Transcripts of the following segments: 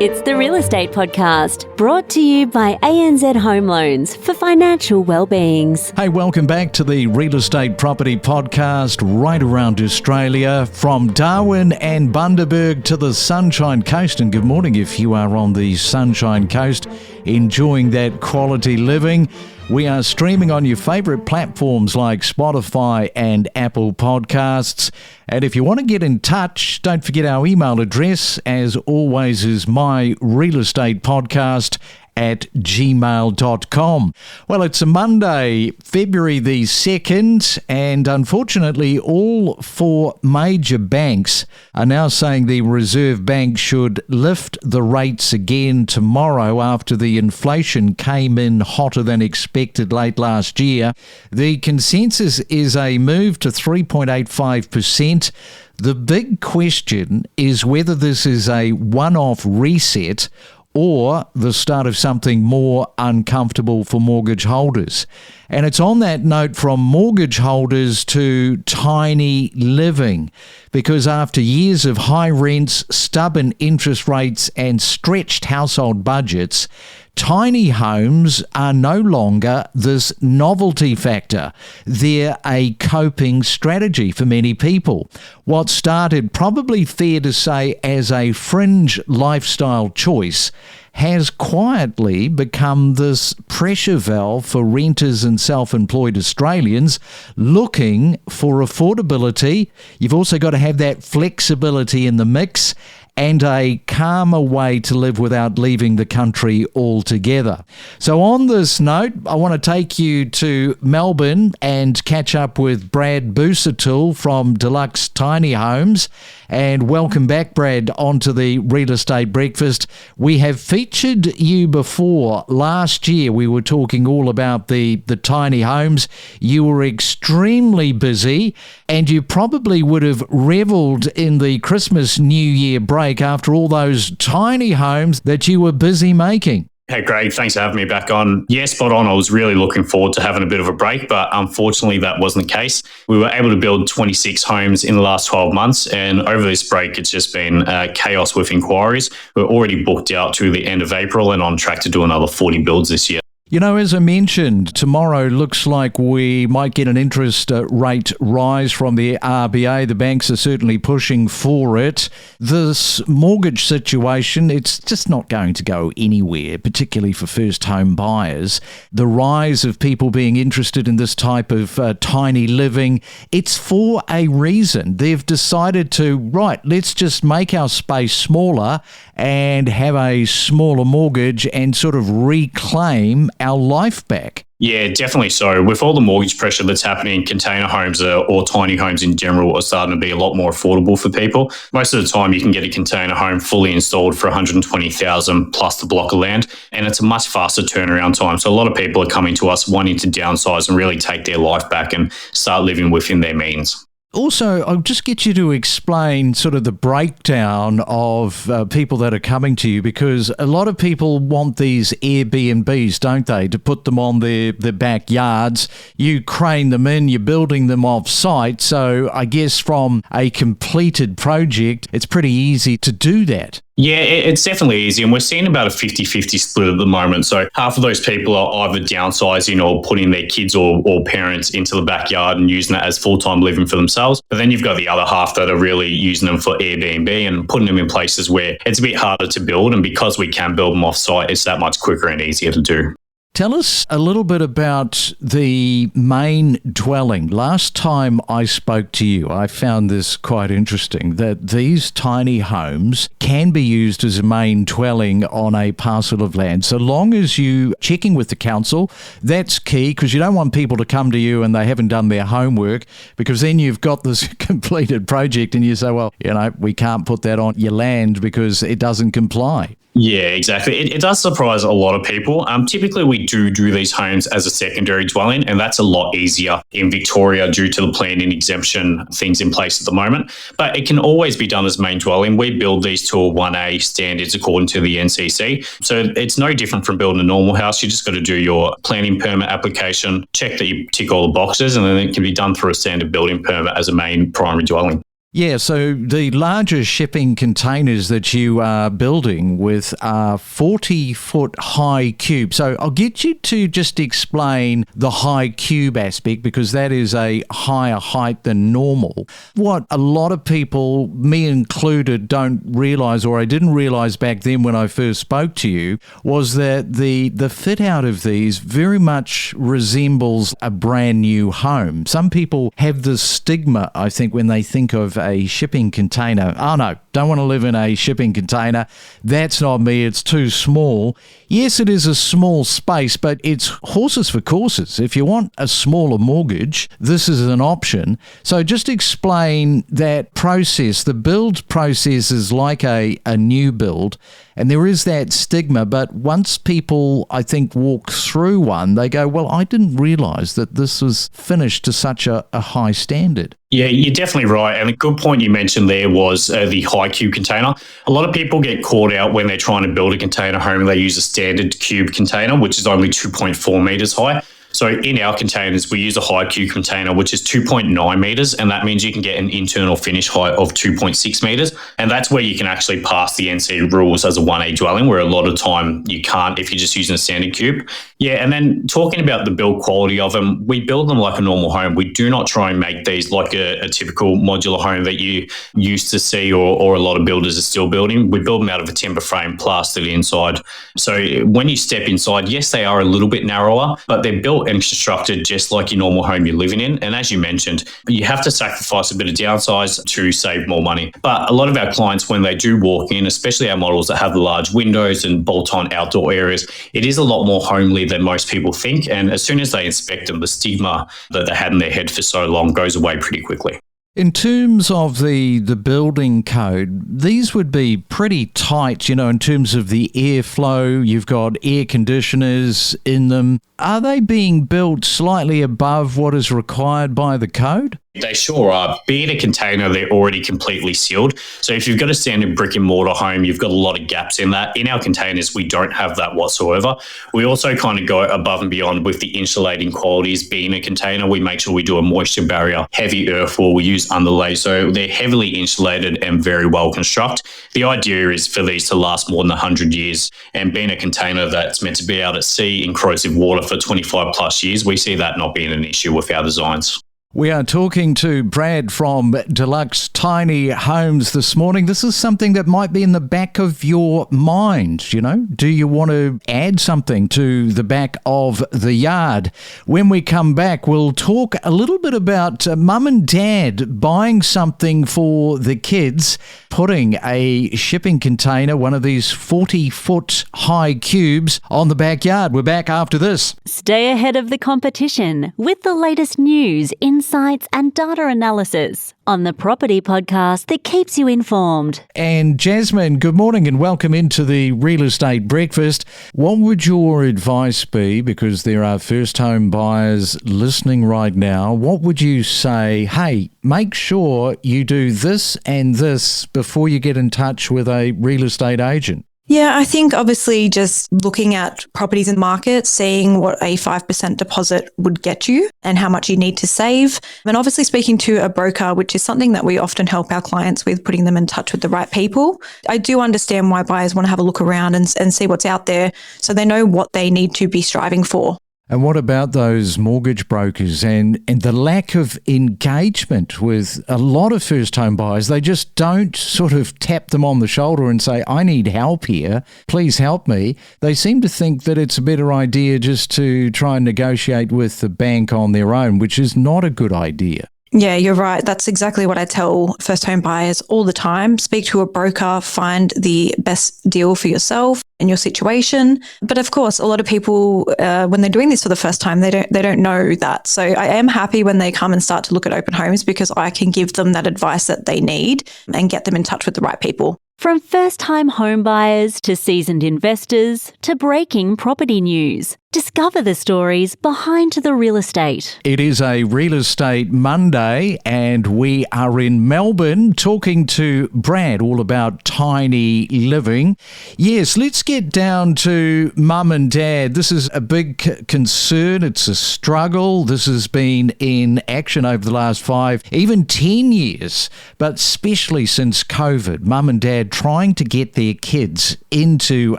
It's the Real Estate Podcast, brought to you by ANZ Home Loans for financial well-beings. Hey, welcome back to the Real Estate Property Podcast right around Australia, from Darwin and Bundaberg to the Sunshine Coast. And good morning if you are on the Sunshine Coast enjoying that quality living. We are streaming on your favourite platforms like Spotify and Apple Podcasts. And if you want to get in touch, don't forget our email address, as always, is myrealestatepodcast@gmail.com. Well, it's a Monday, February the 2nd, and unfortunately all four major banks are now saying the Reserve Bank should lift the rates again tomorrow after the inflation came in hotter than expected late last year. The consensus is a move to 3.85%. The big question is whether this is a one-off reset or the start of something more uncomfortable for mortgage holders. And it's on that note from mortgage holders to tiny living, because after years of high rents, stubborn interest rates and stretched household budgets, tiny homes are no longer this novelty factor. They're a coping strategy for many people. What started, probably fair to say, as a fringe lifestyle choice has quietly become this pressure valve for renters and self-employed Australians looking for affordability. You've also got to have that flexibility in the mix and a calmer way to live without leaving the country altogether. So on this note, I want to take you to Melbourne and catch up with Brad Busuttil from Deluxe Tiny Homes. And welcome back, Brad, onto the Real Estate Breakfast. We have featured you before. Last year, we were talking all about the tiny homes. You were extremely busy, and you probably would have revelled in the Christmas New Year break after all those tiny homes that you were busy making. Hey, Greg, thanks for having me back on. Yeah, spot on. I was really looking forward to having a bit of a break, but unfortunately that wasn't the case. We were able to build 26 homes in the last 12 months, and over this break, it's just been chaos with inquiries. We're already booked out to the end of April and on track to do another 40 builds this year. You know, as I mentioned, tomorrow looks like we might get an interest rate rise from the RBA. The banks are certainly pushing for it. This mortgage situation, it's just not going to go anywhere, particularly for first home buyers. The rise of people being interested in this type of tiny living, it's for a reason. They've decided to, right, let's just make our space smaller and have a smaller mortgage and sort of reclaim our life back. Yeah, definitely so. With all the mortgage pressure that's happening, container homes or tiny homes in general are starting to be a lot more affordable for people. Most of the time, you can get a container home fully installed for $120,000 plus the block of land, and it's a much faster turnaround time. So a lot of people are coming to us wanting to downsize and really take their life back and start living within their means. Also, I'll just get you to explain sort of the breakdown of people that are coming to you, because a lot of people want these Airbnbs, don't they, to put them on their backyards. You crane them in, you're building them off-site. So I guess from a completed project, it's pretty easy to do that. Yeah, it's definitely easy, and we're seeing about a 50-50 split at the moment. So half of those people are either downsizing or putting their kids or parents into the backyard and using it as full-time living for themselves. But then you've got the other half that are really using them for Airbnb and putting them in places where it's a bit harder to build, and because we can build them off-site, it's that much quicker and easier to do. Tell us a little bit about the main dwelling. Last time I spoke to you, I found this quite interesting, that these tiny homes can be used as a main dwelling on a parcel of land, so long as you checking with the council. That's key, because you don't want people to come to you and they haven't done their homework, because then you've got this completed project and you say, well, you know, we can't put that on your land because it doesn't comply. Yeah, exactly. It does surprise a lot of people. Typically, we do these homes as a secondary dwelling, and that's a lot easier in Victoria due to the planning exemption things in place at the moment. But it can always be done as main dwelling. We build these to a 1A standards according to the NCC. So it's no different from building a normal house. You just got to do your planning permit application, check that you tick all the boxes, and then it can be done through a standard building permit as a main primary dwelling. Yeah, so the largest shipping containers that you are building with are 40-foot high cube. So I'll get you to just explain the high cube aspect, because that is a higher height than normal. What a lot of people, me included, don't realise, or I didn't realise back then when I first spoke to you, was that the fit out of these very much resembles a brand new home. Some people have this stigma, I think, when they think of a shipping container. Oh no, don't want to live in a shipping container. That's not me. It's too small. Yes, it is a small space, but it's horses for courses. If you want a smaller mortgage, this is an option. So just explain that process. The build process is like a new build, and there is that stigma. But once people, I think, walk through one, they go, well, I didn't realise that this was finished to such a high standard. Yeah, you're definitely right. And a good point you mentioned there was the high cube container. A lot of people get caught out when they're trying to build a container home and they use a standard cube container, which is only 2.4 metres high. So in our containers, we use a high cube container, which is 2.9 metres, and that means you can get an internal finish height of 2.6 metres. And that's where you can actually pass the NC rules as a 1A dwelling, where a lot of time you can't if you're just using a standard cube. Yeah, and then talking about the build quality of them, we build them like a normal home. We do not try and make these like a typical modular home that you used to see or a lot of builders are still building. We build them out of a timber frame plastered inside. So when you step inside, yes, they are a little bit narrower, but they're built and constructed just like your normal home you're living in. And as you mentioned, you have to sacrifice a bit of downsize to save more money. But a lot of our clients, when they do walk in, especially our models that have the large windows and bolt-on outdoor areas, it is a lot more homely than most people think. And as soon as they inspect them, the stigma that they had in their head for so long goes away pretty quickly. In terms of the building code, these would be pretty tight, in terms of the airflow. You've got air conditioners in them. Are they being built slightly above what is required by the code? They sure are. Being a container, they're already completely sealed. So if you've got a standard brick and mortar home, you've got a lot of gaps in that. In our containers, we don't have that whatsoever. We also kind of go above and beyond with the insulating qualities. Being a container, we make sure we do a moisture barrier, heavy earthwall, we use underlay. So they're heavily insulated and very well constructed. The idea is for these to last more than 100 years. And being a container that's meant to be out at sea in corrosive water for 25 plus years, we see that not being an issue with our designs. We are talking to Brad from Deluxe Tiny Homes this morning. This is something that might be in the back of your mind, Do you want to add something to the back of the yard? When we come back, we'll talk a little bit about mum and dad buying something for the kids, putting a shipping container, one of these 40-foot high cubes, on the backyard. We're back after this. Stay ahead of the competition with the latest news, insights and data analysis on the property podcast that keeps you informed. And Jasmine, good morning and welcome into the Real Estate Breakfast. What would your advice be, because there are first home buyers listening right now, what would you say, hey, make sure you do this and this before you get in touch with a real estate agent? Yeah, I think obviously just looking at properties in the market, seeing what a 5% deposit would get you and how much you need to save. And obviously speaking to a broker, which is something that we often help our clients with, putting them in touch with the right people. I do understand why buyers want to have a look around and see what's out there so they know what they need to be striving for. And what about those mortgage brokers and the lack of engagement with a lot of first home buyers? They just don't sort of tap them on the shoulder and say, I need help here, please help me. They seem to think that it's a better idea just to try and negotiate with the bank on their own, which is not a good idea. Yeah, you're right. That's exactly what I tell first home buyers all the time. Speak to a broker, find the best deal for yourself and your situation. But of course, a lot of people, when they're doing this for the first time, they don't know that. So I am happy when they come and start to look at open homes because I can give them that advice that they need and get them in touch with the right people. From first-time home buyers to seasoned investors to breaking property news. Discover the stories behind the real estate. It is a Real Estate Monday and we are in Melbourne talking to Brad all about tiny living. Yes, let's get down to mum and dad. This is a big concern. It's a struggle. This has been in action over the last 5, even 10 years, but especially since COVID. Mum and dad trying to get their kids into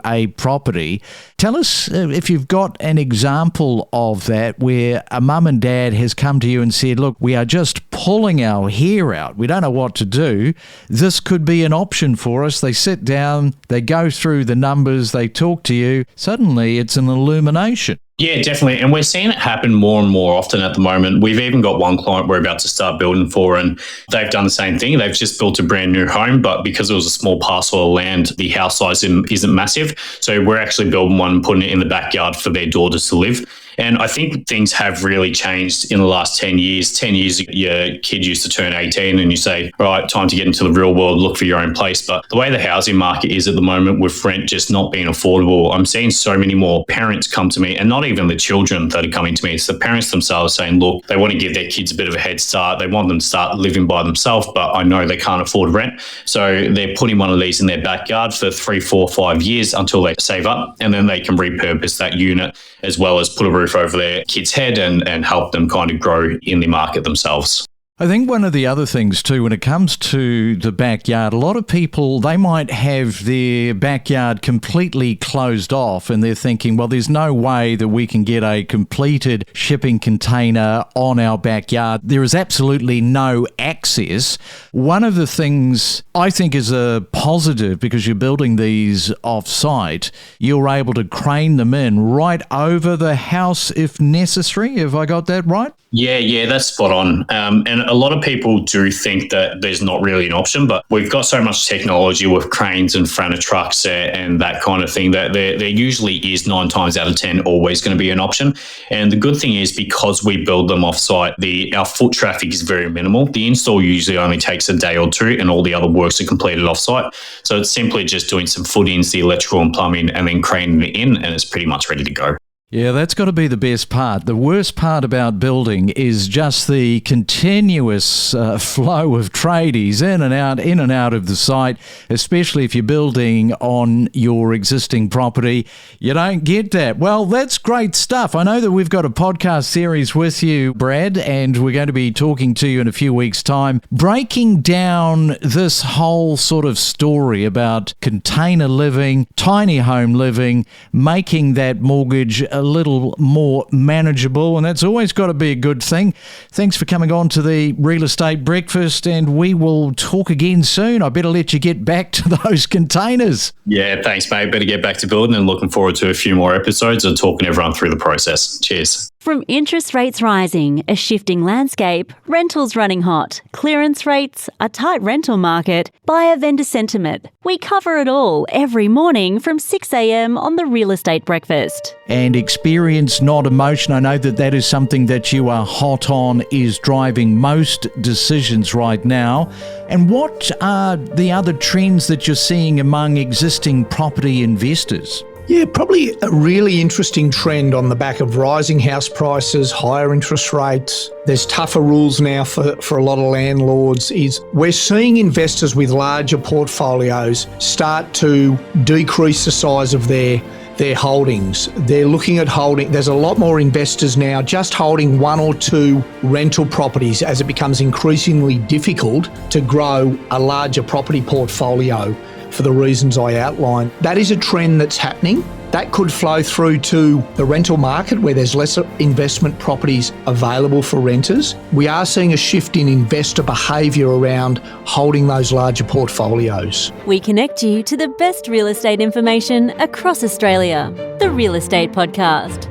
a property. Tell us if you've got an example of that where a mum and dad has come to you and said, look, we are just pulling our hair out. We don't know what to do. This could be an option for us. They sit down, they go through the numbers, they talk to you. Suddenly it's an illumination. Yeah, definitely. And we're seeing it happen more and more often at the moment. We've even got one client we're about to start building for, and they've done the same thing. They've just built a brand new home, but because it was a small parcel of land, the house size isn't massive. So we're actually building one and putting it in the backyard for their daughters to live. And I think things have really changed in the last 10 years. 10 years ago, your kid used to turn 18 and you say, right, time to get into the real world, look for your own place. But the way the housing market is at the moment with rent just not being affordable, I'm seeing so many more parents come to me, and not even the children that are coming to me. It's the parents themselves saying, look, they want to give their kids a bit of a head start. They want them to start living by themselves, but I know they can't afford rent. So they're putting one of these in their backyard for 3, 4, 5 years until they save up, and then they can repurpose that unit as well as put a roof over their kid's head and help them kind of grow in the market themselves. I think one of the other things too, when it comes to the backyard, a lot of people, they might have their backyard completely closed off and they're thinking, well, there's no way that we can get a completed shipping container on our backyard. There is absolutely no access. One of the things I think is a positive, because you're building these off-site, you're able to crane them in right over the house if necessary. Have I got that right? Yeah, that's spot on. And a lot of people do think that there's not really an option, but we've got so much technology with cranes and Franna trucks and that kind of thing that there usually is 9 times out of 10 always going to be an option. And the good thing is, because we build them off-site, our foot traffic is very minimal. The install usually only takes a day or 2 and all the other works are completed off-site. So it's simply just doing some footings, the electrical and plumbing, and then craning it in, and it's pretty much ready to go. Yeah, that's got to be the best part. The worst part about building is just the continuous flow of tradies in and out of the site, especially if you're building on your existing property. You don't get that. Well, that's great stuff. I know that we've got a podcast series with you, Brad, and we're going to be talking to you in a few weeks' time, breaking down this whole sort of story about container living, tiny home living, making that mortgage a little more manageable, and that's always got to be a good thing. Thanks for coming on to the Real Estate Breakfast, and we will talk again soon. I better let you get back to those containers. Yeah, thanks, mate. Better get back to building, and looking forward to a few more episodes and talking everyone through the process. Cheers. From interest rates rising, a shifting landscape, rentals running hot, clearance rates, a tight rental market, buyer-vendor sentiment, we cover it all every morning from 6 a.m. on the Real Estate Breakfast. And experience, not emotion. I know that is something that you are hot on, is driving most decisions right now. And what are the other trends that you're seeing among existing property investors? Yeah, probably a really interesting trend on the back of rising house prices, higher interest rates. There's tougher rules now for a lot of landlords. We're seeing investors with larger portfolios start to decrease the size of their holdings. They're looking at holding. There's a lot more investors now just holding 1 or 2 rental properties, as it becomes increasingly difficult to grow a larger property portfolio for the reasons I outlined. That is a trend that's happening. That could flow through to the rental market, where there's less investment properties available for renters. We are seeing a shift in investor behaviour around holding those larger portfolios. We connect you to the best real estate information across Australia. The Real Estate Podcast.